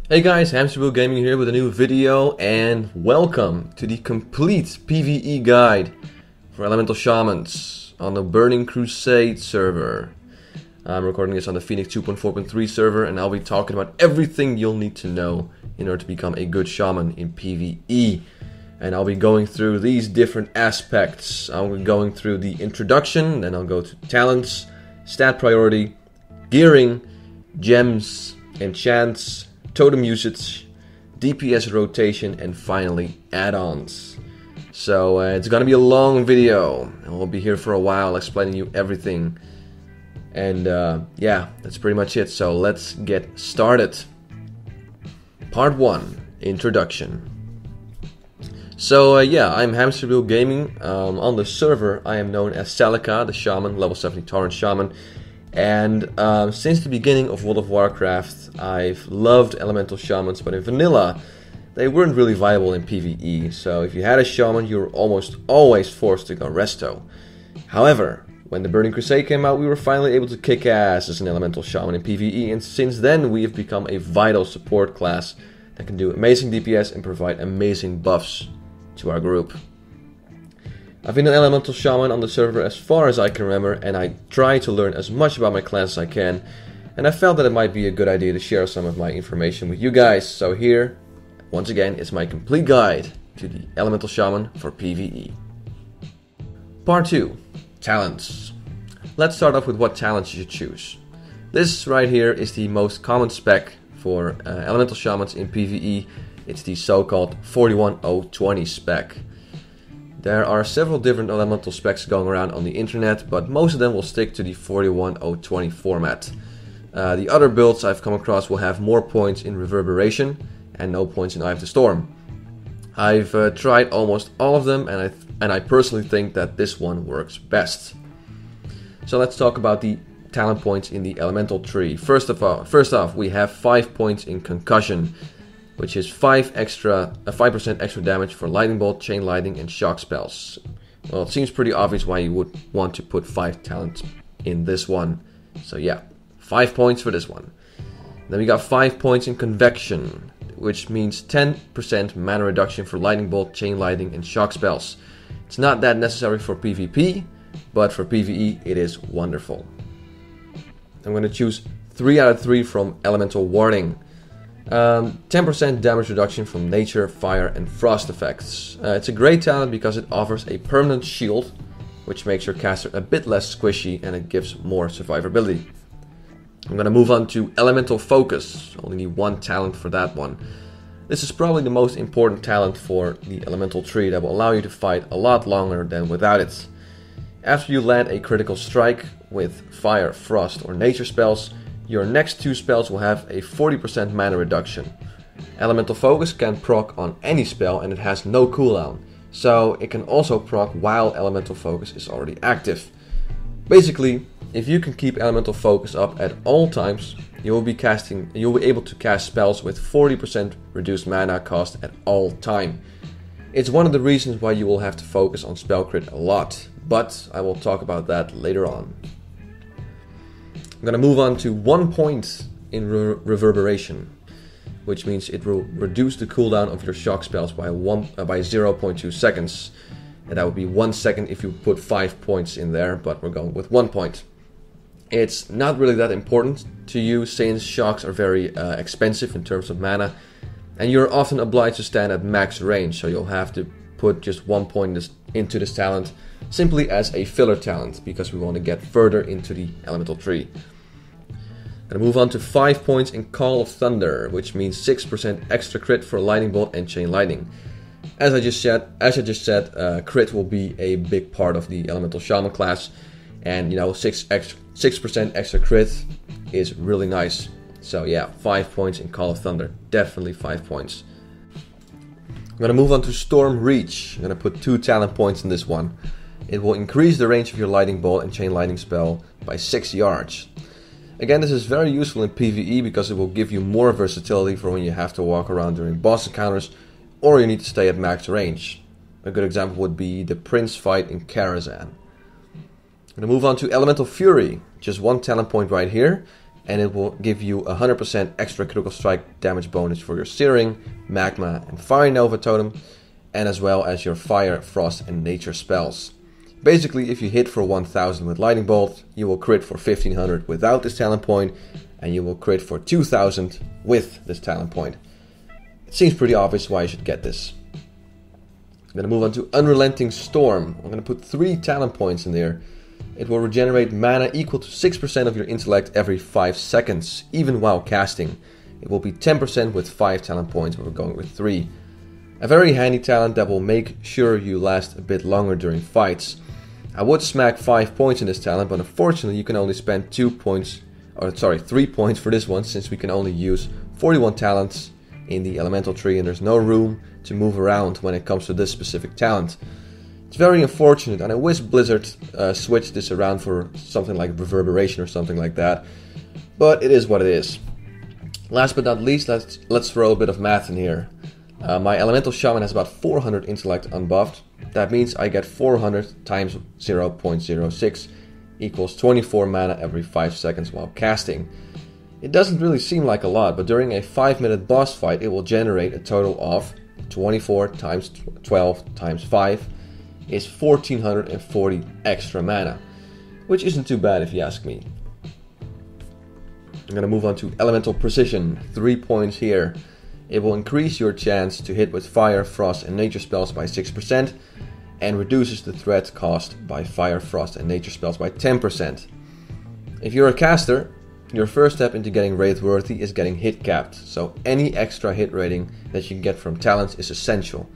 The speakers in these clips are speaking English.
Hey guys, Hamsterwheel Gaming here with a new video, and welcome to the complete PvE guide for Elemental Shamans on the Burning Crusade server. I'm recording this on the Feenix 2.4.3 server, and I'll be talking about everything you'll need to know in order to become a good shaman in PvE. And I'll be going through these different aspects. I'll be going through the introduction, then I'll go to talents, stat priority, gearing, gems, enchants, totem usage, DPS rotation, and finally add-ons. So it's gonna be a long video, and we'll be here for a while explaining you everything. And yeah, that's pretty much it. So let's get started. Part 1, Introduction. So yeah, I'm Hamsterwheel Gaming. On the server I am known as Celica, the Shaman, level 70 Torrent Shaman. And since the beginning of World of Warcraft, I've loved Elemental Shamans, but in Vanilla, they weren't really viable in PvE. So if you had a Shaman, you were almost always forced to go Resto. However, when the Burning Crusade came out, we were finally able to kick ass as an Elemental Shaman in PvE, and since then we have become a vital support class that can do amazing DPS and provide amazing buffs to our group. I've been an Elemental Shaman on the server as far as I can remember, and I try to learn as much about my class as I can, and I felt that it might be a good idea to share some of my information with you guys. So here, once again, is my complete guide to the Elemental Shaman for PvE. Part 2, Talents. Let's start off with what talents you should choose. This right here is the most common spec for Elemental Shamans in PvE. It's the so-called 41020 spec. There are several different elemental specs going around on the internet, but most of them will stick to the 41020 format. The other builds I've come across will have more points in Reverberation and no points in Eye of the Storm. I've tried almost all of them, and I personally think that this one works best. So let's talk about the talent points in the elemental tree. First off, we have 5 points in Concussion, which is 5% extra damage for Lightning Bolt, Chain Lightning, and Shock spells. Well, it seems pretty obvious why you would want to put 5 talents in this one. So yeah, 5 points for this one. Then we got 5 points in Convection, which means 10% mana reduction for Lightning Bolt, Chain Lightning, and Shock spells. It's not that necessary for PvP, but for PvE it is wonderful. I'm going to choose 3 out of 3 from Elemental Warning. 10% damage reduction from nature, fire, and frost effects. It's a great talent because it offers a permanent shield, which makes your caster a bit less squishy and it gives more survivability. I'm going to move on to Elemental Focus. Only need 1 talent for that one. This is probably the most important talent for the elemental tree that will allow you to fight a lot longer than without it. After you land a critical strike with fire, frost, or nature spells, your next 2 spells will have a 40% mana reduction. Elemental Focus can proc on any spell and it has no cooldown, so it can also proc while Elemental Focus is already active. Basically, if you can keep Elemental Focus up at all times, you'll be able to cast spells with 40% reduced mana cost at all time. It's one of the reasons why you will have to focus on spell crit a lot, but I will talk about that later on. I'm going to move on to 1 point in Reverberation, which means it will reduce the cooldown of your shock spells by 0.2 seconds. And that would be 1 second if you put 5 points in there, but we're going with 1 point. It's not really that important to you since shocks are very expensive in terms of mana, and you're often obliged to stand at max range, so you'll have to put just 1 point into this talent simply as a filler talent because we want to get further into the elemental tree. I'm going to move on to 5 points in Call of Thunder, which means 6% extra crit for Lightning Bolt and Chain Lightning. As I just said, crit will be a big part of the Elemental Shaman class, and you know, 6% extra crit is really nice. So yeah, 5 points in Call of Thunder, definitely 5 points. I'm going to move on to Storm Reach. I'm going to put 2 talent points in this one. It will increase the range of your Lightning Bolt and Chain Lightning spell by 6 yards. Again, this is very useful in PvE because it will give you more versatility for when you have to walk around during boss encounters or you need to stay at max range. A good example would be the Prince fight in Karazhan. I'm going to move on to Elemental Fury. Just 1 talent point right here. and it will give you 100% extra critical strike damage bonus for your Searing, Magma, and Fire Nova totem, and as well as your Fire, Frost, and Nature spells. Basically, if you hit for 1000 with Lightning Bolt, you will crit for 1500 without this talent point, and you will crit for 2000 with this talent point. It seems pretty obvious why you should get this. I'm going to move on to Unrelenting Storm. I'm going to put 3 talent points in there. It will regenerate mana equal to 6% of your intellect every 5 seconds, even while casting. It will be 10% with 5 talent points, but we're going with 3. A very handy talent that will make sure you last a bit longer during fights. I would smack 5 points in this talent, but unfortunately you can only spend 3 points for this one, since we can only use 41 talents in the elemental tree and there's no room to move around when it comes to this specific talent. It's very unfortunate, and I wish Blizzard switched this around for something like Reverberation or something like that, but it is what it is. Last but not least, let's throw a bit of math in here. My Elemental Shaman has about 400 intellect unbuffed. That means I get 400 times 0.06 equals 24 mana every 5 seconds while casting. It doesn't really seem like a lot, but during a 5-minute boss fight it will generate a total of 24 times 12 times 5 is 1440 extra mana, which isn't too bad if you ask me. I'm gonna move on to Elemental Precision, 3 points here. It will increase your chance to hit with Fire, Frost, and Nature spells by 6%, and reduces the threat cost by Fire, Frost, and Nature spells by 10%. If you're a caster, your first step into getting Wraith worthy is getting hit capped, so any extra hit rating that you can get from talents is essential.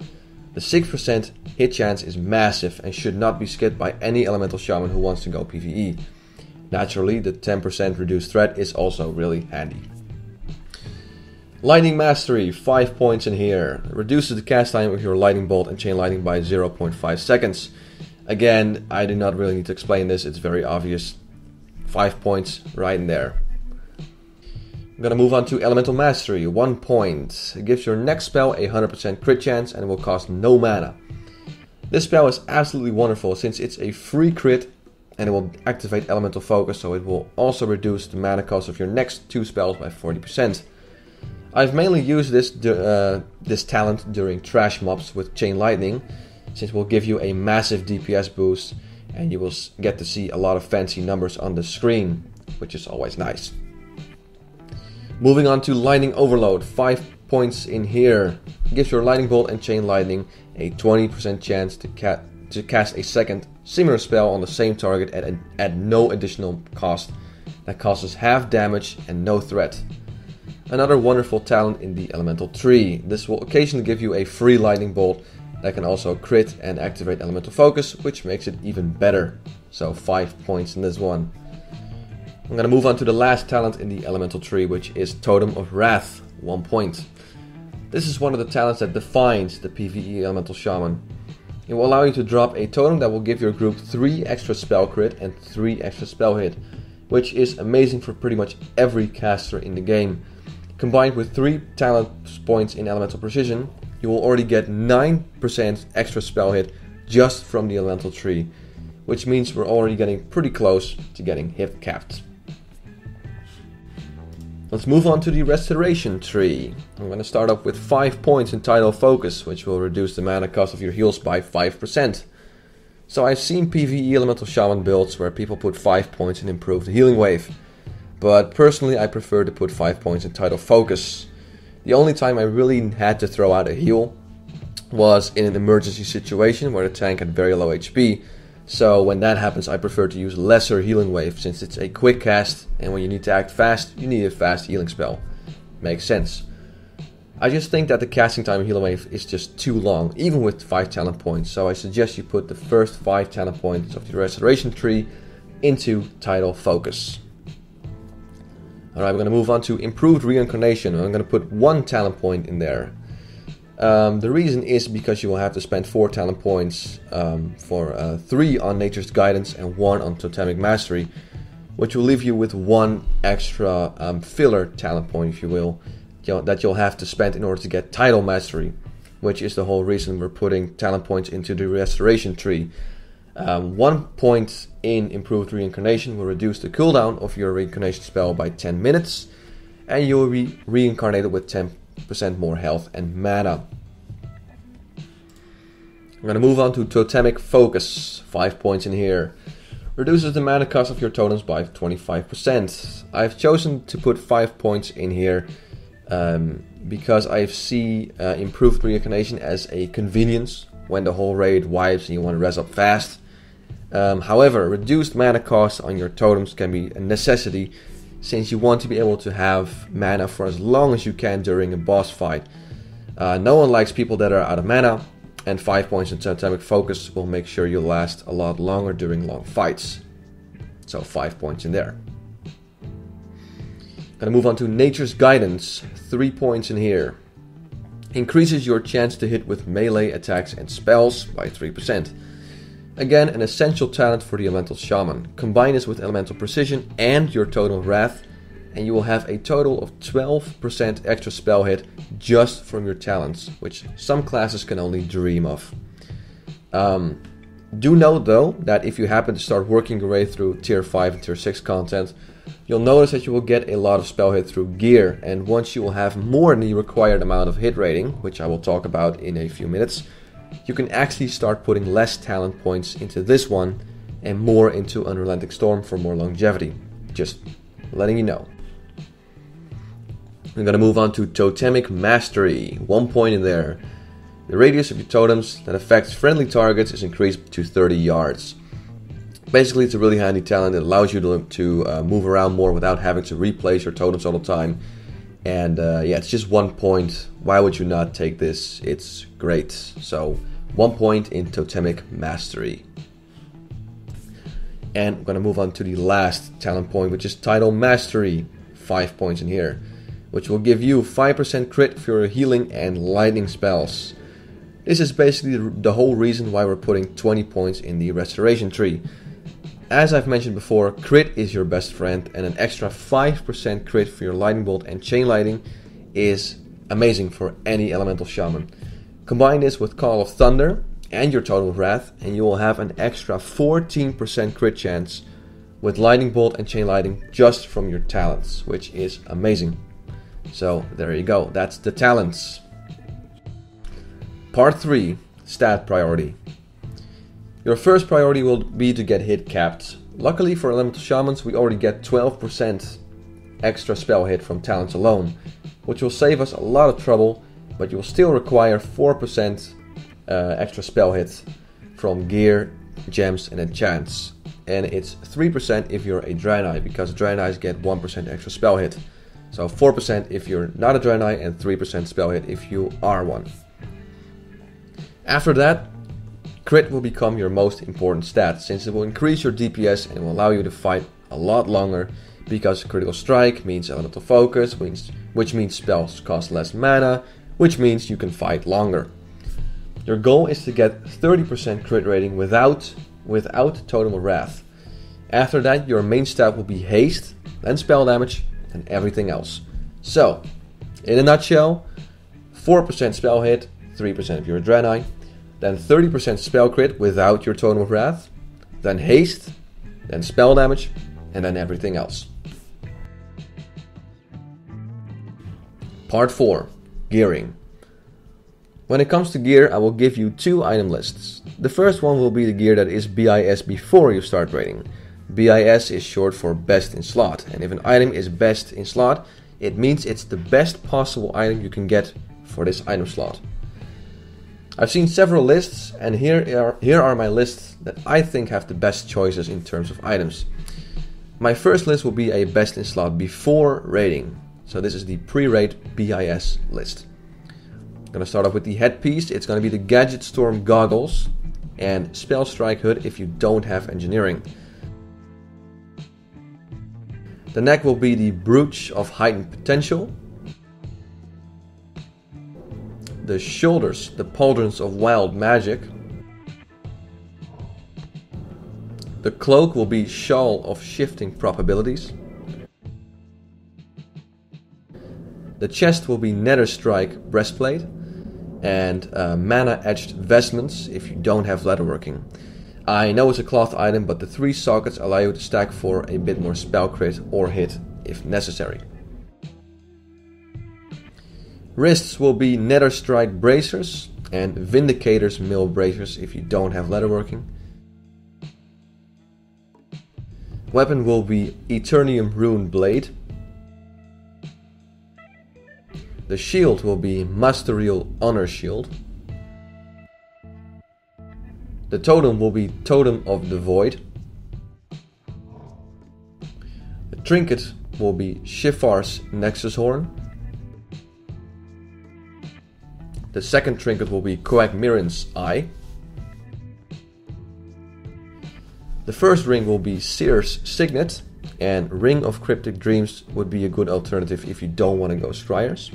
The 6% hit chance is massive and should not be skipped by any Elemental Shaman who wants to go PvE. Naturally, the 10% reduced threat is also really handy. Lightning Mastery, 5 points in here. It reduces the cast time of your Lightning Bolt and Chain Lightning by 0.5 seconds. Again, I do not really need to explain this, it's very obvious. 5 points right in there. I'm gonna move on to Elemental Mastery, 1 point. It gives your next spell a 100% crit chance and it will cost no mana. This spell is absolutely wonderful since it's a free crit and it will activate Elemental Focus, so it will also reduce the mana cost of your next 2 spells by 40%. I've mainly used this talent during trash mobs with Chain Lightning, since it will give you a massive DPS boost and you will get to see a lot of fancy numbers on the screen, which is always nice. Moving on to Lightning Overload, 5 points in here. It gives your Lightning Bolt and Chain Lightning a 20% chance to cast a second similar spell on the same target at no additional cost. That causes half damage and no threat. Another wonderful talent in the Elemental Tree. This will occasionally give you a free Lightning Bolt that can also crit and activate Elemental Focus, which makes it even better. So 5 points in this one. I'm gonna move on to the last talent in the Elemental Tree, which is Totem of Wrath, 1 point. This is one of the talents that defines the PvE Elemental Shaman. It will allow you to drop a totem that will give your group 3 extra spell crit and 3 extra spell hit, which is amazing for pretty much every caster in the game. Combined with 3 talent points in Elemental Precision, you will already get 9% extra spell hit just from the Elemental Tree, which means we're already getting pretty close to getting hit capped. Let's move on to the Restoration Tree. I'm going to start off with 5 points in Tidal Focus, which will reduce the mana cost of your heals by 5%. So I've seen PvE Elemental Shaman builds where people put 5 points and improve the healing wave. But personally I prefer to put 5 points in Tidal Focus. The only time I really had to throw out a heal was in an emergency situation where the tank had very low HP. So when that happens I prefer to use lesser healing wave, since it's a quick cast and when you need to act fast you need a fast healing spell. Makes sense. I just think that the casting time of healing wave is just too long, even with 5 talent points. So I suggest you put the first 5 talent points of the Restoration Tree into Tidal Focus. Alright, we're going to move on to Improved Reincarnation. I'm going to put 1 talent point in there. The reason is because you will have to spend 4 talent points for 3 on Nature's Guidance and 1 on Totemic Mastery, which will leave you with 1 extra filler talent point, if you will, that you'll have to spend in order to get Tidal Mastery, which is the whole reason we're putting talent points into the Restoration Tree. 1 point in improved reincarnation will reduce the cooldown of your reincarnation spell by 10 minutes, and you will be reincarnated with 10% more health and mana. I'm going to move on to Totemic Focus, 5 points in here. Reduces the mana cost of your totems by 25%. I've chosen to put 5 points in here because I see improved reincarnation as a convenience when the whole raid wipes and you want to res up fast. However, reduced mana cost on your totems can be a necessity since you want to be able to have mana for as long as you can during a boss fight. No one likes people that are out of mana, and 5 points in Totemic Focus will make sure you last a lot longer during long fights. So 5 points in there. Gonna move on to Nature's Guidance, 3 points in here. Increases your chance to hit with melee attacks and spells by 3%. Again, an essential talent for the Elemental Shaman. Combine this with Elemental Precision and your Totem of Wrath, and you will have a total of 12% extra spell hit just from your talents, which some classes can only dream of. Do note though that if you happen to start working your way through tier 5 and tier 6 content, you'll notice that you will get a lot of spell hit through gear, and once you will have more than the required amount of hit rating, which I will talk about in a few minutes, you can actually start putting less talent points into this one and more into Unrelenting Storm for more longevity. Just letting you know. I'm going to move on to Totemic Mastery, 1 point in there. The radius of your totems that affects friendly targets is increased to 30 yards. Basically, it's a really handy talent that allows you to move around more without having to replace your totems all the time. And yeah, it's just 1 point. Why would you not take this? It's great. So 1 point in Totemic Mastery. And I'm going to move on to the last talent point, which is Title Mastery, 5 points in here, which will give you 5% crit for your healing and lightning spells. This is basically the whole reason why we're putting 20 points in the restoration tree. As I've mentioned before, crit is your best friend, and an extra 5% crit for your lightning bolt and chain lightning is amazing for any Elemental Shaman. Combine this with Call of Thunder and your Totem of Wrath, and you will have an extra 14% crit chance with lightning bolt and chain lightning just from your talents, which is amazing. So there you go, that's the talents. Part 3, Stat Priority. Your first priority will be to get hit capped. Luckily for Elemental Shamans, we already get 12% extra spell hit from talents alone, which will save us a lot of trouble, but you will still require 4% extra spell hit from gear, gems and enchants. And it's 3% if you're a Draenei, because Draenei get 1% extra spell hit. So 4% if you're not a Draenei and 3% spell hit if you are one. After that, crit will become your most important stat, since it will increase your DPS and will allow you to fight a lot longer, because critical strike means elemental focus, which means spells cost less mana, which means you can fight longer. Your goal is to get 30% crit rating without Totem of Wrath. After that, your main stat will be haste, then spell damage, and everything else. So, in a nutshell, 4% spell hit, 3% if you're a Draenei, then 30% spell crit without your Totem of Wrath, then haste, then spell damage, and then everything else. Part 4, Gearing. When it comes to gear, I will give you 2 item lists. The first one will be the gear that is BIS before you start raiding. BIS is short for best in slot, and if an item is best in slot, it means it's the best possible item you can get for this item slot. I've seen several lists, and here are my lists that I think have the best choices in terms of items. My first list will be a best in slot before raiding. So this is the pre-raid BIS list. I'm going to start off with the headpiece. It's going to be the Gadget Storm Goggles and Spell Strike Hood if you don't have Engineering. The neck will be the Brooch of Heightened Potential. The shoulders, the Pauldrons of Wild Magic. The cloak will be Shawl of Shifting Probabilities. The chest will be Netherstrike Breastplate. And mana-edged vestments if you don't have leatherworking. I know it's a cloth item, but the 3 sockets allow you to stack for a bit more spell crit or hit if necessary. Wrists will be Nether Strike bracers and Vindicator's mail bracers if you don't have leatherworking. Weapon will be Eternium Rune Blade. The shield will be Hamsterwheel Honor Shield. The totem will be Totem of the Void. The trinket will be Shifar's Nexus Horn. The second trinket will be Coagmirin's Eye. The first ring will be Seer's Signet, and Ring of Cryptic Dreams would be a good alternative if you don't want to go Scryers.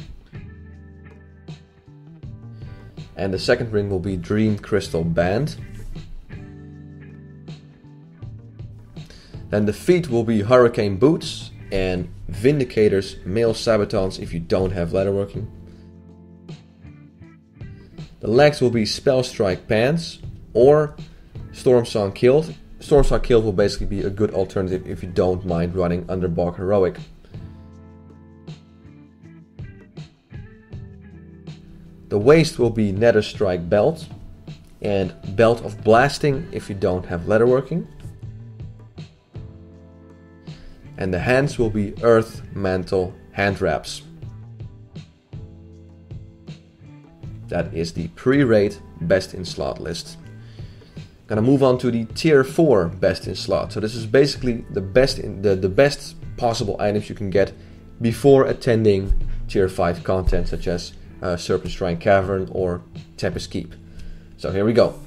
And the second ring will be Dream Crystal Band. Then the feet will be Hurricane Boots and Vindicator's Mail Sabatons if you don't have leatherworking. The legs will be Spell Strike Pants or Stormsong Kilt. Stormsong Kilt will basically be a good alternative if you don't mind running Underbog Heroic. The waist will be Nether Strike Belt and Belt of Blasting if you don't have leatherworking. And the hands will be Earth Mantle Hand Wraps. That is the pre-raid best in slot list. Gonna move on to the tier 4 best in slot. So this is basically the best possible items you can get before attending tier 5 content such as Serpent Shrine Cavern or Tempest Keep. So here we go.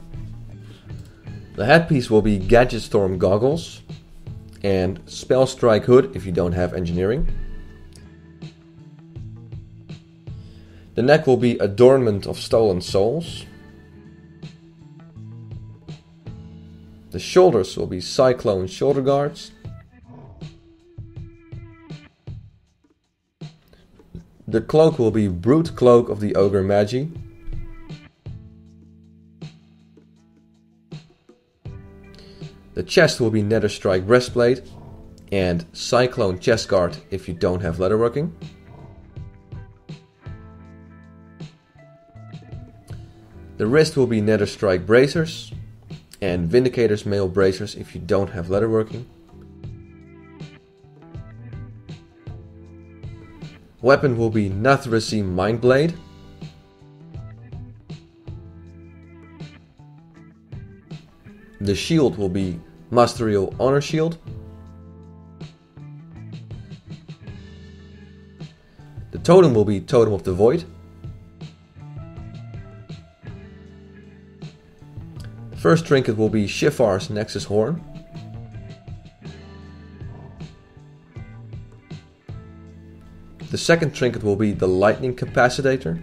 The headpiece will be Gadget Storm Goggles and Spell Strike Hood if you don't have engineering. The neck will be Adornment of Stolen Souls. The shoulders will be Cyclone Shoulder Guards. The cloak will be Brute Cloak of the Ogre Magi. The chest will be Nether Strike Breastplate and Cyclone Chest Guard if you don't have leatherworking. The wrist will be Nether Strike Bracers and Vindicator's Mail Bracers if you don't have leatherworking. Weapon will be Nathrasi Mindblade. The shield will be Hamsterwheel Honor Shield. The totem will be Totem of the Void. The first trinket will be Shifar's Nexus Horn. The second trinket will be the Lightning Capacitator.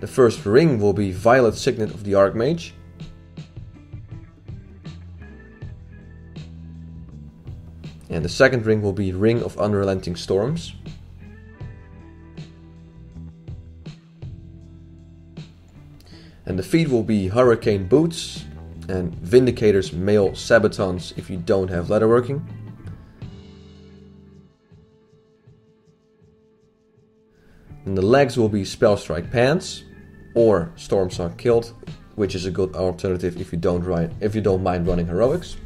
The first ring will be Violet Signet of the Archmage. And the second ring will be Ring of Unrelenting Storms. And the feet will be Hurricane Boots and Vindicator's Mail Sabatons if you don't have leatherworking. And the legs will be Spell Strike Pants or Stormsong Kilt, which is a good alternative if you don't mind running heroics.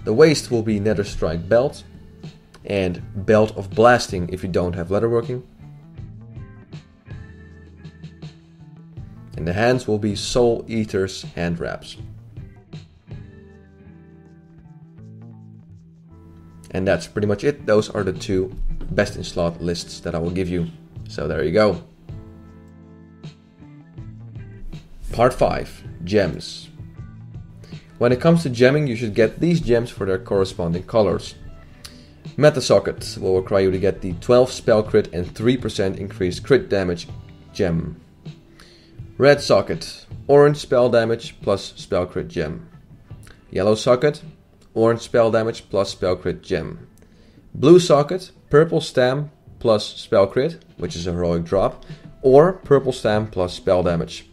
The waist will be Nether Strike Belt and Belt of Blasting if you don't have leatherworking. And the hands will be Soul Eater's Hand Wraps. And that's pretty much it. Those are the 2 best in slot lists that I will give you. So there you go. Part 5. Gems. When it comes to gemming, you should get these gems for their corresponding colors. Meta Socket will require you to get the 12 spell crit and 3% increased crit damage gem. Red Socket, orange spell damage plus spell crit gem. Yellow Socket, orange spell damage plus spell crit gem. Blue Socket, purple stam plus spell crit, which is a heroic drop, or purple stam plus spell damage.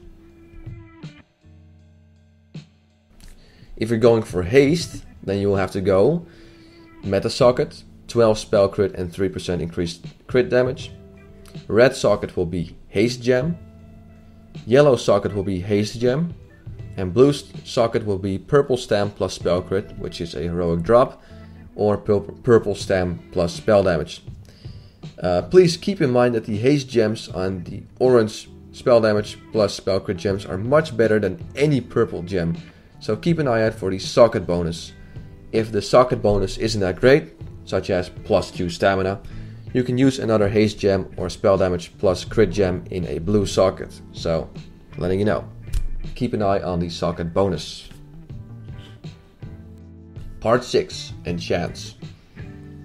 If you're going for haste, then you will have to go meta socket, 12 spell crit and 3% increased crit damage. Red socket will be haste gem, yellow socket will be haste gem, and blue socket will be purple stam plus spell crit, which is a heroic drop, or purple stam plus spell damage. Please keep in mind that the haste gems on the orange spell damage plus spell crit gems are much better than any purple gem, so keep an eye out for the socket bonus. If the socket bonus isn't that great, such as plus 2 stamina, you can use another haste gem or spell damage plus crit gem in a blue socket. So, letting you know. Keep an eye on the socket bonus. Part 6. Enchants.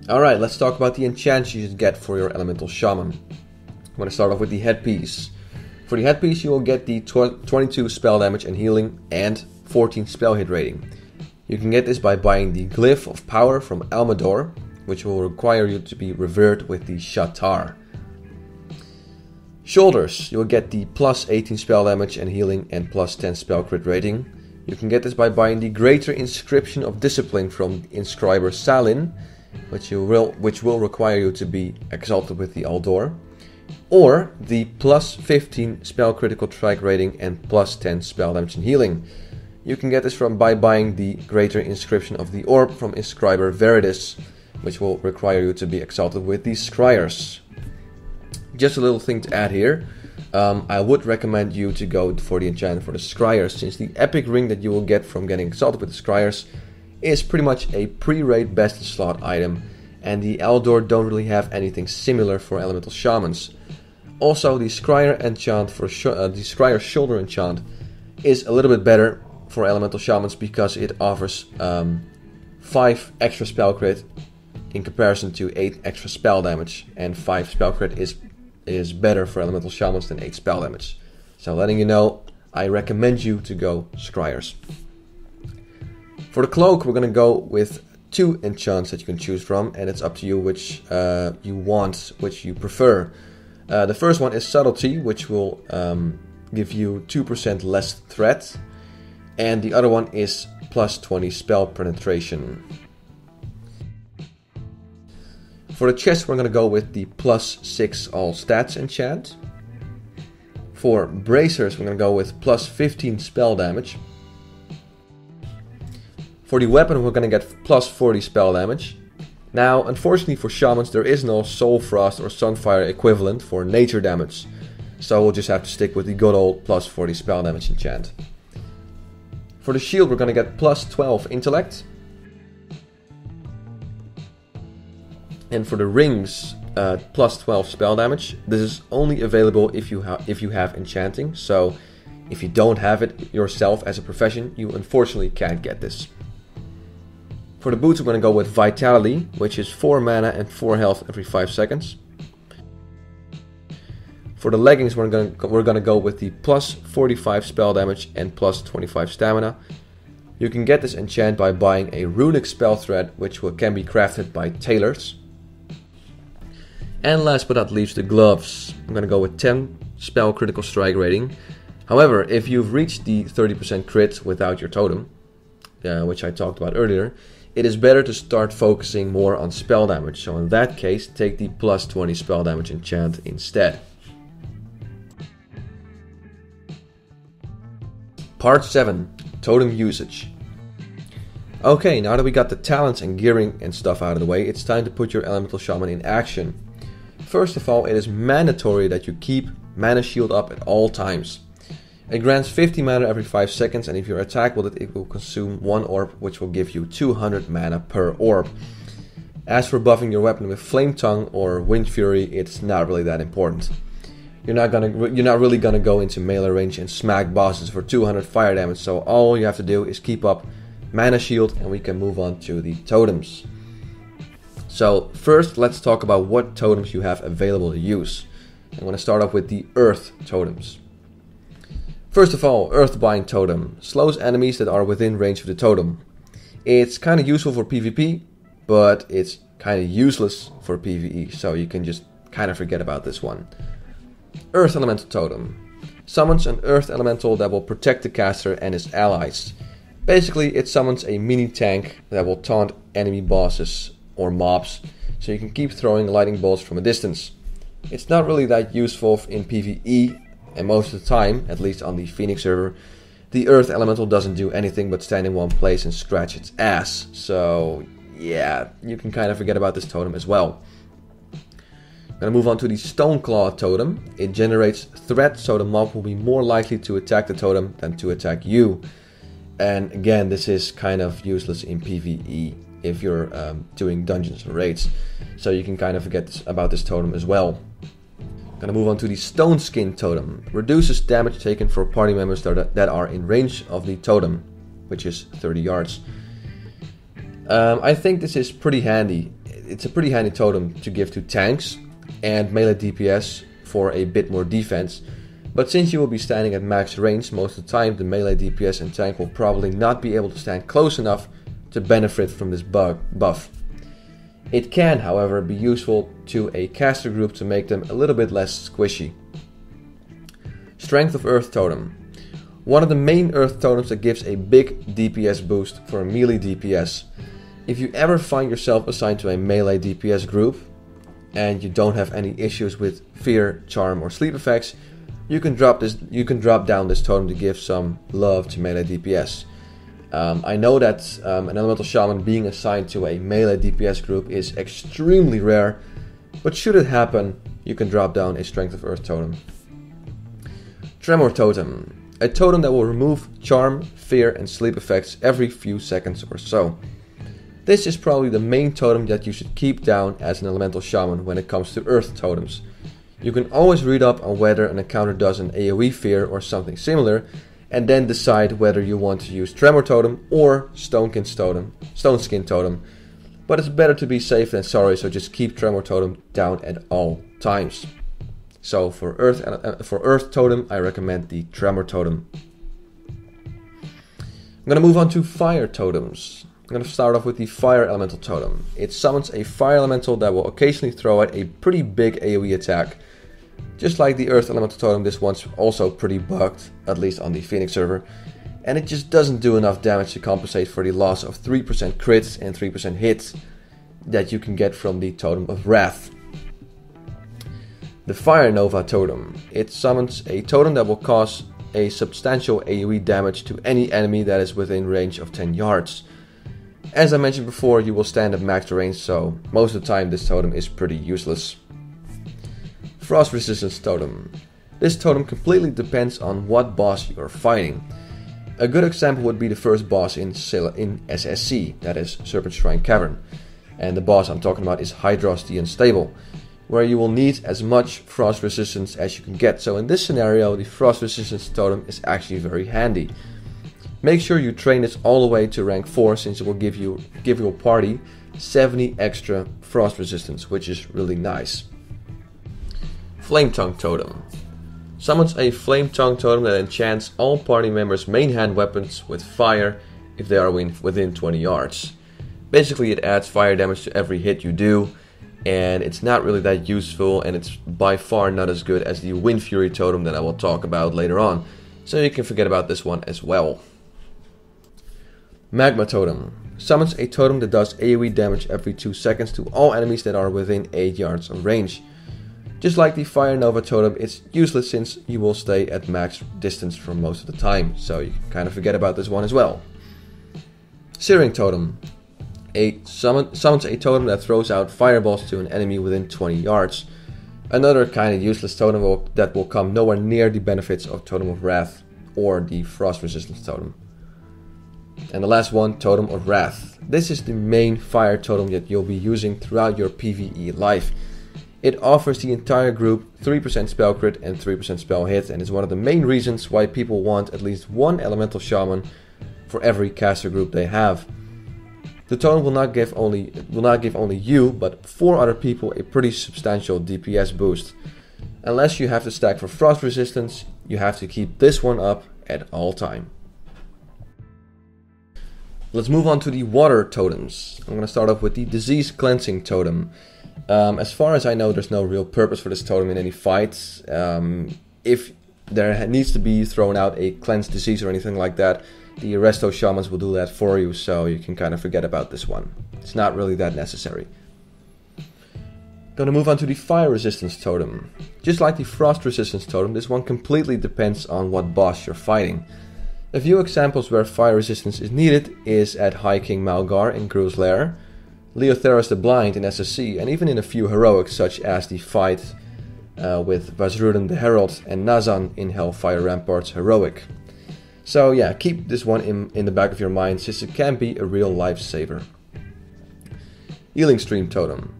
Alright, let's talk about the enchants you should get for your Elemental Shaman. I'm going to start off with the headpiece. For the headpiece you will get the 22 spell damage and healing and 14 spell hit rating. You can get this by buying the Glyph of Power from Almador, which will require you to be revered with the Shatar. Shoulders, you will get the plus 18 spell damage and healing and plus 10 spell crit rating. You can get this by buying the Greater Inscription of Discipline from Inscriber Salin, which will require you to be exalted with the Aldor, or the plus 15 spell critical strike rating and plus 10 spell damage and healing. You can get this by buying the Greater Inscription of the Orb from Inscriber Veridis, which will require you to be exalted with the Scryers. Just a little thing to add here. I would recommend you to go for the enchantment for the Scryers, since the epic ring that you will get from getting exalted with the Scryers is pretty much a pre-raid best in slot item, and the Aldor don't really have anything similar for Elemental Shamans. Also, the Scryer enchant for the Scryer shoulder enchant is a little bit better for Elemental Shamans because it offers 5 extra spell crit in comparison to 8 extra spell damage, and 5 spell crit is better for Elemental Shamans than 8 spell damage. So letting you know, I recommend you to go Scryers. For the cloak, we're going to go with 2 enchants that you can choose from, and it's up to you which which you prefer. The first one is Subtlety, which will give you 2% less threat, and the other one is plus 20 spell penetration. For the chest, we're going to go with the plus 6 all stats enchant. For bracers, we're going to go with plus 15 spell damage. For the weapon, we're going to get plus 40 spell damage. Now, unfortunately for shamans, there is no Soul Frost or Sunfire equivalent for nature damage, so we'll just have to stick with the good old plus 40 spell damage enchant. For the shield, we're going to get plus 12 intellect. And for the rings, plus 12 spell damage. This is only available if you have enchanting, so if you don't have it yourself as a profession, you unfortunately can't get this. For the boots, we're going to go with Vitality, which is 4 mana and 4 health every 5 seconds. For the leggings, we're going to go with the plus 45 spell damage and plus 25 stamina. You can get this enchant by buying a runic spell thread, which can be crafted by tailors. And last but not least, the gloves. I'm going to go with 10 spell critical strike rating. However, if you've reached the 30% crit without your totem, which I talked about earlier, it is better to start focusing more on spell damage. So in that case, take the plus 20 spell damage enchant instead. Part 7. Totem usage. Okay, now that we got the talents and gearing and stuff out of the way, it's time to put your Elemental Shaman in action. First of all, it is mandatory that you keep Mana Shield up at all times. It grants 50 mana every 5 seconds, and if you attack with it, it will consume 1 orb, which will give you 200 mana per orb. As for buffing your weapon with Flame Tongue or Wind Fury, it's not really that important. You're not really gonna go into melee range and smack bosses for 200 fire damage, so all you have to do is keep up Mana Shield, and we can move on to the totems. So first, let's talk about what totems you have available to use. I'm going to start off with the Earth totems. First of all, Earthbind totem slows enemies that are within range of the totem. It's kind of useful for PvP, but it's kind of useless for PvE, so you can just kind of forget about this one. Earth Elemental Totem. Summons an Earth Elemental that will protect the caster and his allies. Basically, it summons a mini tank that will taunt enemy bosses or mobs, so you can keep throwing lightning bolts from a distance. It's not really that useful in PvE, and most of the time, at least on the Feenix server, the Earth Elemental doesn't do anything but stand in one place and scratch its ass. So yeah, you can kind of forget about this totem as well. I'm gonna move on to the Stoneclaw totem. It generates threat, so the mob will be more likely to attack the totem than to attack you. And again, this is kind of useless in PvE if you're doing dungeons or raids. So you can kind of forget about this totem as well. Gonna move on to the Stone Skin totem. Reduces damage taken for party members that are in range of the totem, which is 30 yards. I think this is pretty handy. It's a pretty handy totem to give to tanks and melee DPS for a bit more defense. But since you will be standing at max range most of the time, the melee DPS and tank will probably not be able to stand close enough to benefit from this buff. It can, however, be useful to a caster group to make them a little bit less squishy. Strength of Earth Totem. One of the main Earth Totems that gives a big DPS boost for a melee DPS. If you ever find yourself assigned to a melee DPS group and you don't have any issues with fear, charm or sleep effects, you can drop down this totem to give some love to melee DPS. I know that an Elemental Shaman being assigned to a melee DPS group is extremely rare, but should it happen, you can drop down a Strength of Earth totem. Tremor Totem. A totem that will remove charm, fear and sleep effects every few seconds or so. This is probably the main totem that you should keep down as an Elemental Shaman when it comes to Earth totems. You can always read up on whether an encounter does an AoE fear or something similar, and then decide whether you want to use Tremor Totem or Stone Skin Totem. But it's better to be safe than sorry, so just keep Tremor Totem down at all times. So for Earth Totem, I recommend the Tremor Totem. I'm going to move on to Fire Totems. I'm going to start off with the Fire Elemental Totem. It summons a Fire Elemental that will occasionally throw out a pretty big AoE attack. Just like the Earth Elemental Totem, this one's also pretty bugged, at least on the Feenix server. And it just doesn't do enough damage to compensate for the loss of 3% crits and 3% hits that you can get from the Totem of Wrath. The Fire Nova Totem. It summons a totem that will cause a substantial AoE damage to any enemy that is within range of 10 yards. As I mentioned before, you will stand at max range, so most of the time this totem is pretty useless. Frost Resistance Totem. This totem completely depends on what boss you are fighting. A good example would be the first boss in SSC, that is Serpent Shrine Cavern. And the boss I'm talking about is Hydros the Unstable, where you will need as much frost resistance as you can get. So in this scenario, the Frost Resistance Totem is actually very handy. Make sure you train this all the way to rank 4, since it will give your party 70 extra frost resistance, which is really nice. Flame Tongue Totem. Summons a Flame Tongue Totem that enchants all party members' main hand weapons with fire if they are within 20 yards. Basically, it adds fire damage to every hit you do, and it's not really that useful, and it's by far not as good as the Wind Fury Totem that I will talk about later on, so you can forget about this one as well. Magma Totem. Summons a totem that does AoE damage every 2 seconds to all enemies that are within 8 yards of range. Just like the Fire Nova Totem, it's useless since you will stay at max distance for most of the time, so you can kind of forget about this one as well. Searing Totem. Summons a totem that throws out fireballs to an enemy within 20 yards. Another kind of useless totem that will come nowhere near the benefits of Totem of Wrath or the Frost Resistance Totem. And the last one, Totem of Wrath. This is the main fire totem that you'll be using throughout your PvE life. It offers the entire group 3% spell crit and 3% spell hit, and is one of the main reasons why people want at least one Elemental Shaman for every caster group they have. The totem will not give only you, but 4 other people a pretty substantial DPS boost. Unless you have to stack for frost resistance, you have to keep this one up at all time. Let's move on to the water totems. I'm going to start off with the Disease Cleansing Totem. As far as I know, there's no real purpose for this totem in any fights. If there needs to be thrown out a cleanse disease or anything like that, the resto shamans will do that for you, so you can kind of forget about this one. It's not really that necessary. Gonna move on to the fire resistance totem. Just like the frost resistance totem, this one completely depends on what boss you're fighting. A few examples where fire resistance is needed is at High King Malgar in Gruul's Lair, Leotheras the Blind in SSC, and even in a few heroics such as the fight with Vasruden the Herald and Nazan in Hellfire Rampart's heroic. So yeah, keep this one in the back of your mind, since it can be a real lifesaver. Healing Stream Totem.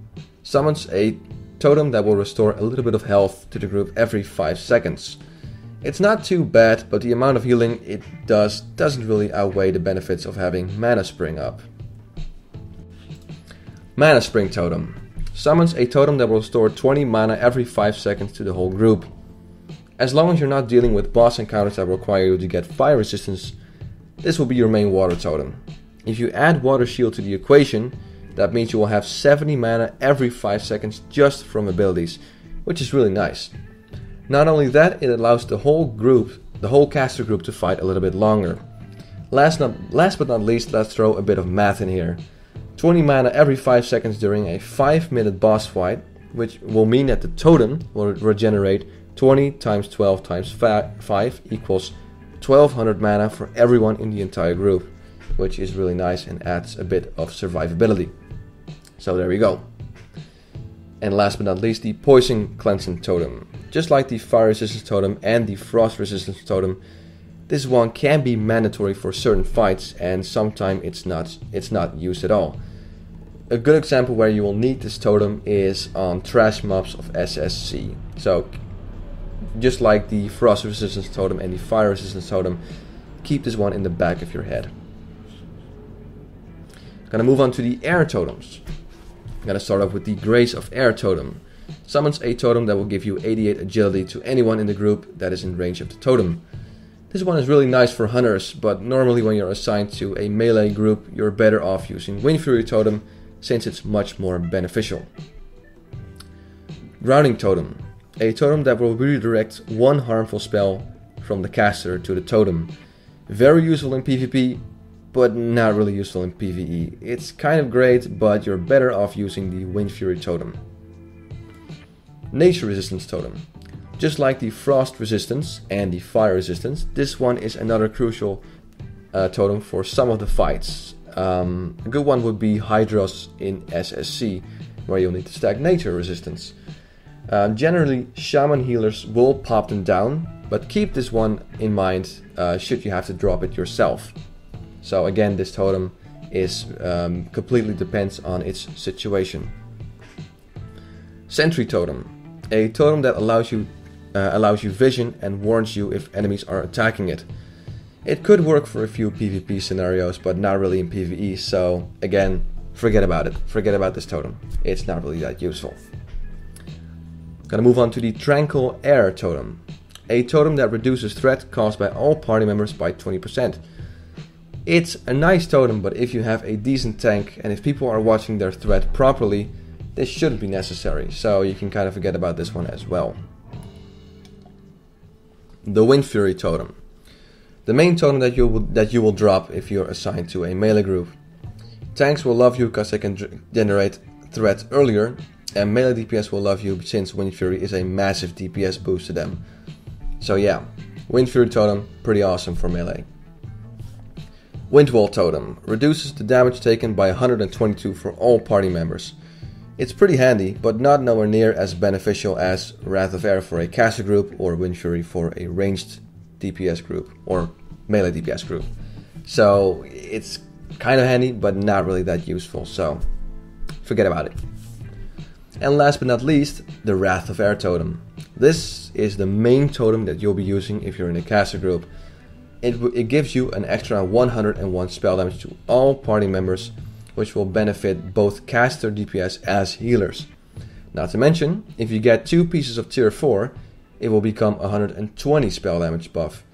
Summons a totem that will restore a little bit of health to the group every 5 seconds. It's not too bad, but the amount of healing it doesn't really outweigh the benefits of having Mana Spring up. Mana Spring Totem. Summons a totem that will restore 20 mana every 5 seconds to the whole group. As long as you're not dealing with boss encounters that require you to get fire resistance, this will be your main water totem. If you add Water Shield to the equation, that means you will have 70 mana every 5 seconds just from abilities, which is really nice. Not only that, it allows the whole caster group to fight a little bit longer. Last but not least, let's throw a bit of math in here. 20 mana every 5 seconds during a 5-minute boss fight, which will mean that the totem will regenerate 20 times 12 times 5 equals 1200 mana for everyone in the entire group, which is really nice and adds a bit of survivability. So there we go. And last but not least, the Poison Cleansing Totem. Just like the Fire Resistance Totem and the Frost Resistance Totem, this one can be mandatory for certain fights, and sometimes it's not used at all. A good example where you will need this totem is on trash mobs of SSC. So just like the Frost Resistance Totem and the Fire Resistance Totem, keep this one in the back of your head. Gonna move on to the Air Totems. I'm gonna start off with the Grace of Air Totem. Summons a totem that will give you 88 agility to anyone in the group that is in range of the totem. This one is really nice for hunters, but normally when you're assigned to a melee group, you're better off using Wind Fury Totem, since it's much more beneficial. Grounding Totem. A totem that will redirect one harmful spell from the caster to the totem. Very useful in PvP, but not really useful in PvE. It's kind of great, but you're better off using the Wind Fury Totem. Nature Resistance Totem. Just like the Frost Resistance and the Fire Resistance, this one is another crucial totem for some of the fights. A good one would be Hydros in SSC, where you'll need to stack Nature Resistance. Generally, Shaman healers will pop them down, but keep this one in mind should you have to drop it yourself. So again, this totem is completely depends on its situation. Sentry Totem. A totem that allows you vision and warns you if enemies are attacking it. It could work for a few PvP scenarios, but not really in PvE, so again, forget about it. Forget about this totem. It's not really that useful. Gonna move on to the Tranquil Air Totem. A totem that reduces threat caused by all party members by 20%. It's a nice totem, but if you have a decent tank and if people are watching their threat properly, this shouldn't be necessary, so you can kind of forget about this one as well. The Wind Fury Totem. The main totem that you will drop if you're assigned to a melee group. Tanks will love you because they can generate threat earlier, and melee DPS will love you since Wind Fury is a massive DPS boost to them. So yeah, Wind Fury Totem, pretty awesome for melee. Windwall Totem. Reduces the damage taken by 122 for all party members. It's pretty handy, but not nowhere near as beneficial as Wrath of Air for a caster group or Wind Fury for a ranged DPS group or melee DPS group. So it's kind of handy, but not really that useful, so forget about it. And last but not least, the Wrath of Air Totem. This is the main totem that you'll be using if you're in a caster group. It gives you an extra 101 spell damage to all party members, which will benefit both caster DPS as healers. Not to mention, if you get 2 pieces of tier 4, it will become 120 spell damage buff.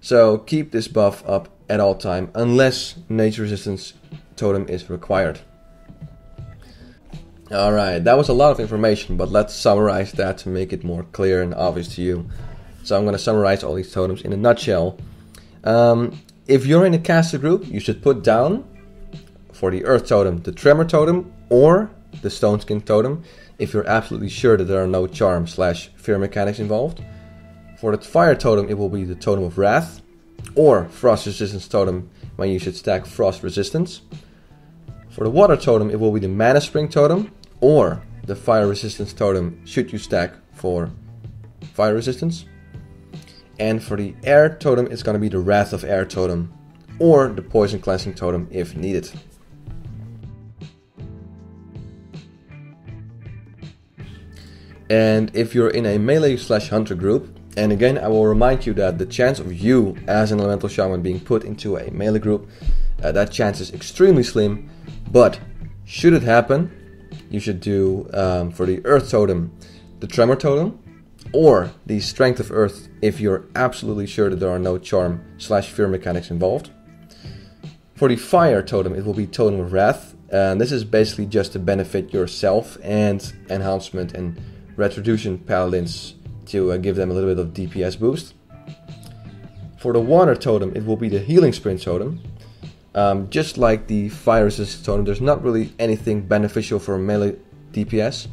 So keep this buff up at all time, unless Nature Resistance Totem is required. Alright, that was a lot of information, but let's summarize that to make it more clear and obvious to you. So I'm going to summarize all these totems in a nutshell. If you're in a caster group, you should put down, for the earth totem, the tremor totem or the stone skin totem, if you're absolutely sure that there are no charm / fear mechanics involved. For the fire totem, it will be the totem of wrath or frost resistance totem, when you should stack frost resistance. For the water totem, it will be the mana spring totem or the fire resistance totem, should you stack for fire resistance. And for the air totem, it's going to be the wrath of air totem or the poison cleansing totem if needed. And if you're in a melee / hunter group, and again I will remind you that the chance of you as an elemental shaman being put into a melee group, that chance is extremely slim, but should it happen, you should do for the earth totem the tremor totem or the strength of earth if you're absolutely sure that there are no charm / fear mechanics involved. For the fire totem, it will be totem of wrath, and this is basically just to benefit yourself and enhancement and retribution paladins to give them a little bit of DPS boost. For the water totem, it will be the healing sprint totem. Just like the fire resistance totem, there's not really anything beneficial for melee DPS.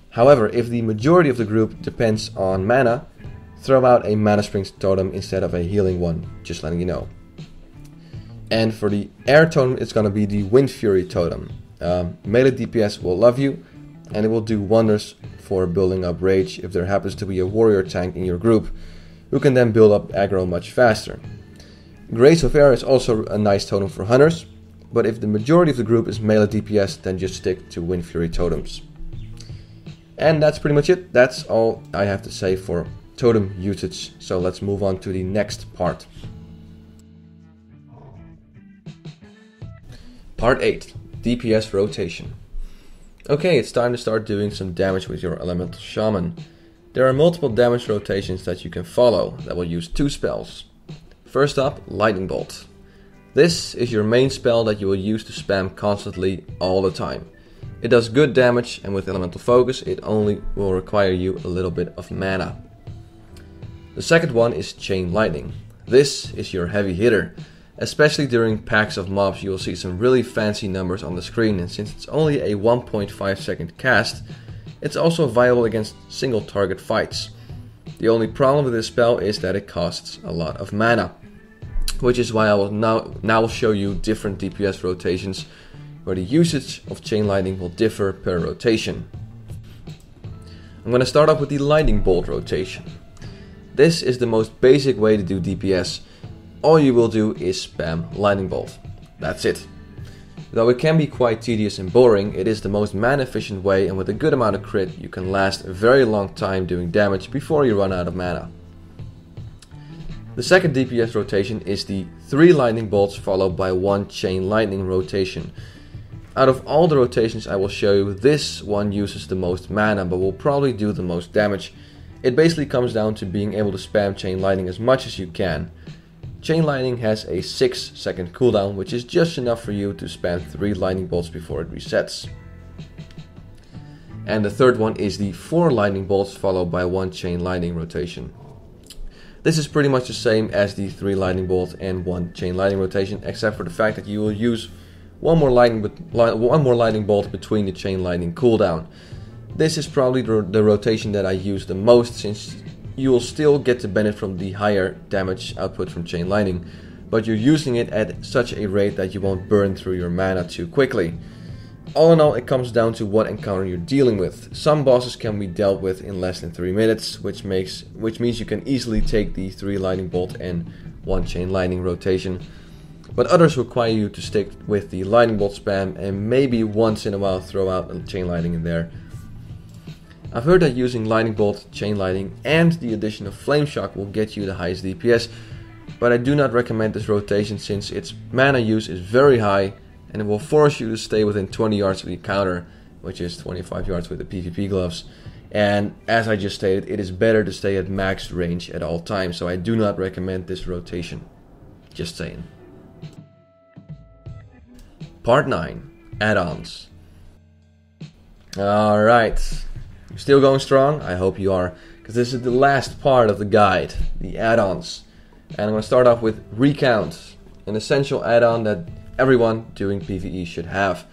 However, if the majority of the group depends on mana, throw out a mana spring totem instead of a healing one, just letting you know. And for the air totem, it's going to be the wind fury totem. Melee DPS will love you, and it will do wonders for building up rage if there happens to be a warrior tank in your group, who can then build up aggro much faster. Grace of Air is also a nice totem for hunters, but if the majority of the group is melee DPS, then just stick to Wind Fury totems. And that's pretty much it. That's all I have to say for totem usage, so let's move on to the next part. Part 8, DPS rotation. Okay, it's time to start doing some damage with your Elemental Shaman. There are multiple damage rotations that you can follow that will use 2 spells. First up, Lightning Bolt. This is your main spell that you will use to spam constantly all the time. It does good damage, and with Elemental Focus it only will require you a little bit of mana. The second one is Chain Lightning. This is your heavy hitter. Especially during packs of mobs, you will see some really fancy numbers on the screen, and since it's only a 1.5 second cast, it's also viable against single target fights. The only problem with this spell is that it costs a lot of mana, which is why I will now show you different DPS rotations where the usage of Chain Lightning will differ per rotation. I'm going to start off with the Lightning Bolt rotation. This is the most basic way to do DPS. All you will do is spam Lightning Bolt. That's it. Though it can be quite tedious and boring, it is the most mana efficient way, and with a good amount of crit you can last a very long time doing damage before you run out of mana. The second DPS rotation is the 3 Lightning Bolts followed by 1 Chain Lightning rotation. Out of all the rotations I will show you, this one uses the most mana but will probably do the most damage. It basically comes down to being able to spam Chain Lightning as much as you can. Chain Lightning has a 6 second cooldown, which is just enough for you to spam 3 Lightning Bolts before it resets. And the third one is the 4 Lightning Bolts followed by 1 Chain Lightning rotation. This is pretty much the same as the 3 Lightning Bolt and 1 Chain Lightning rotation, except for the fact that you will use one more Lightning Bolt between the Chain Lightning cooldown. This is probably the rotation that I use the most, since you will still get the benefit from the higher damage output from Chain Lightning, but you're using it at such a rate that you won't burn through your mana too quickly. All in all, it comes down to what encounter you're dealing with. Some bosses can be dealt with in less than 3 minutes, which means you can easily take the 3 Lightning Bolt and 1 Chain Lightning rotation. But others require you to stick with the Lightning Bolt spam and maybe once in a while throw out a Chain Lightning in there. I've heard that using Lightning Bolt, Chain Lightning and the addition of Flame Shock will get you the highest DPS, but I do not recommend this rotation since its mana use is very high and it will force you to stay within 20 yards of the counter, which is 25 yards with the PvP gloves. And as I just stated, it is better to stay at max range at all times, so I do not recommend this rotation. Just saying. Part 9. Add-ons. Alright, you're still going strong? I hope you are, because this is the last part of the guide, the add-ons. And I'm going to start off with Recount, an essential add-on that everyone doing PvE should have.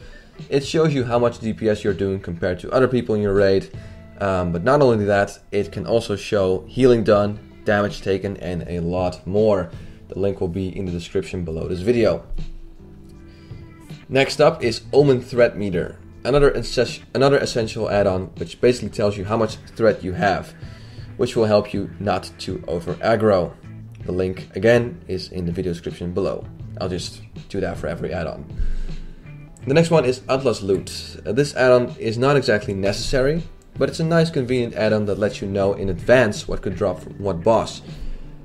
It shows you how much DPS you're doing compared to other people in your raid, but not only that, it can also show healing done, damage taken, and a lot more. The link will be in the description below this video. Next up is Omen Threat Meter. Another essential add-on which basically tells you how much threat you have, which will help you not to over aggro. The link again is in the video description below. I'll just do that for every add-on. The next one is Atlas Loot. This add-on is not exactly necessary, but it's a nice convenient add-on that lets you know in advance what could drop from what boss.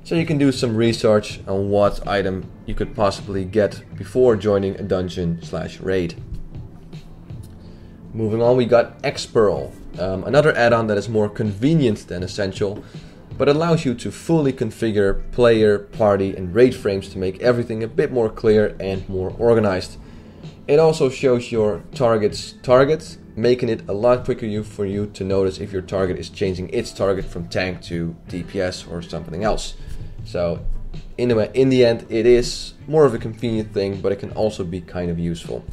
So you can do some research on what item you could possibly get before joining a dungeon/raid. Moving on, we got Xperl, another add-on that is more convenient than essential, but allows you to fully configure player, party, and raid frames to make everything a bit more clear and more organized. It also shows your target's target, making it a lot quicker for you to notice if your target is changing its target from tank to DPS or something else. So in the end, it is more of a convenient thing, but it can also be kind of useful.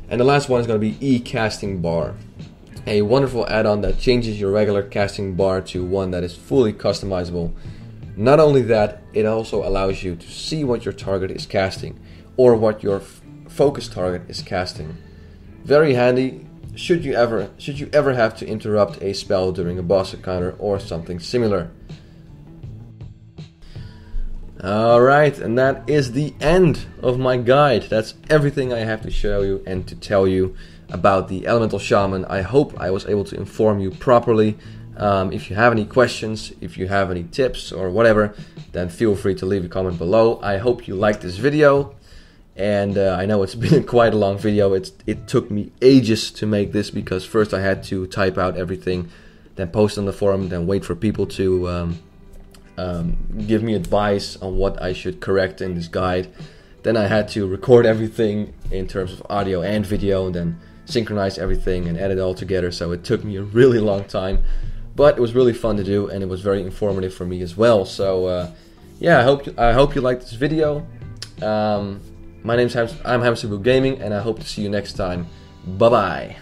And the last one is going to be Ecastingbar, a wonderful add-on that changes your regular casting bar to one that is fully customizable. Not only that, it also allows you to see what your target is casting, or what your focus target is casting. Very handy should you ever have to interrupt a spell during a boss encounter or something similar. Alright, and that is the end of my guide. That's everything I have to show you and to tell you about the Elemental Shaman. I hope I was able to inform you properly. If you have any questions, if you have any tips or whatever, then feel free to leave a comment below. I hope you liked this video. And I know it's been quite a long video. It took me ages to make this because first I had to type out everything, then post on the forum, then wait for people to give me advice on what I should correct in this guide. Then I had to record everything in terms of audio and video, and then synchronize everything and edit it all together. So it took me a really long time, but it was really fun to do, and it was very informative for me as well. So yeah, I hope you liked this video. I'm Hamsterwheel Gaming, and I hope to see you next time. Bye bye.